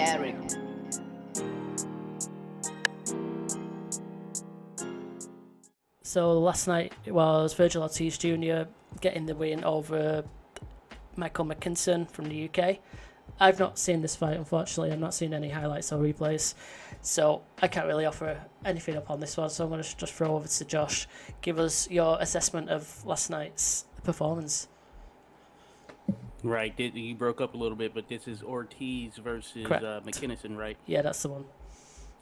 Eric. So last night it was Vergil Ortiz Jr. getting the win over Michael McKinson from the UK. I've not seen this fight, unfortunately. I've not seen any highlights or replays, so I can't really offer anything up on this one. So I'm going to just throw over to Josh. Give us your assessment of last night's performance. Right, you broke up a little bit, but this is Ortiz versus McKinson, right? Yeah, that's the one.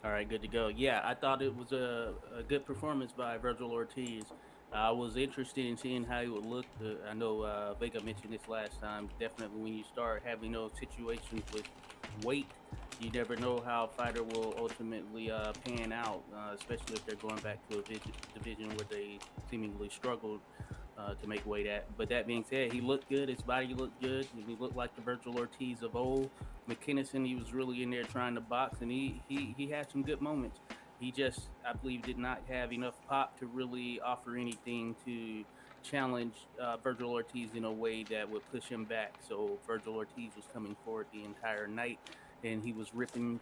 All right, good to go. Yeah, I thought it was a good performance by Vergil Ortiz. I was interested in seeing how he would look. I know Vega mentioned this last time. Definitely when you start having those situations with weight, you never know how a fighter will ultimately pan out, especially if they're going back to a division where they seemingly struggled to make weight at. But that being said, he looked good. His body looked good. He looked like the Vergil Ortiz of old. McKinson, he was really in there trying to box, and he had some good moments. He just, I believe, did not have enough pop to really offer anything to challenge Vergil Ortiz in a way that would push him back. So Vergil Ortiz was coming forward the entire night, and he was ripping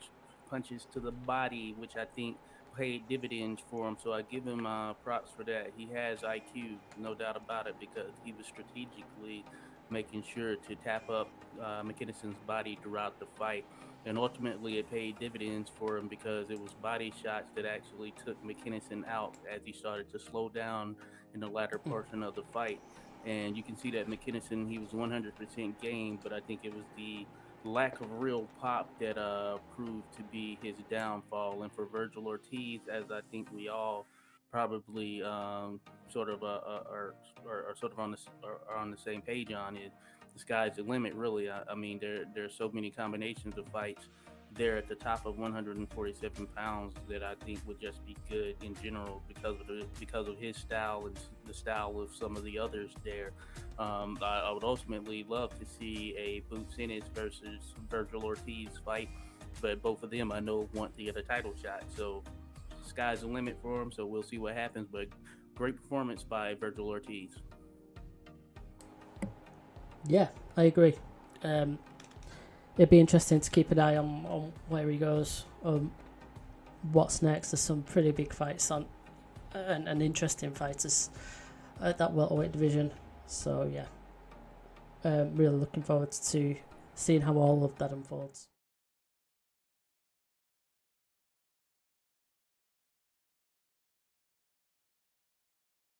punches to the body, which I think paid dividends for him. So I give him props for that. He has IQ, no doubt about it, because he was strategically making sure to tap up McKinson's body throughout the fight. And ultimately, it paid dividends for him because it was body shots that actually took McKinson out as he started to slow down in the latter portion of the fight. And you can see that McKinson, he was 100% game, but I think it was the lack of real pop that proved to be his downfall. And for Vergil Ortiz, as I think we all probably sort of are sort of on the same page on it, the sky's the limit, really. I mean, there's so many combinations of fights there at the top of 147 pounds that I think would just be good in general because of his style and the style of some of the others there. I would ultimately love to see a Boots Ennis versus Vergil Ortiz fight, but both of them I know want to get a title shot. So sky's the limit for him. So we'll see what happens. But great performance by Vergil Ortiz. Yeah, I agree. It'd be interesting to keep an eye on where he goes. What's next? There's some pretty big fights on, and interesting fighters at that welterweight division. So yeah, really looking forward to seeing how all of that unfolds.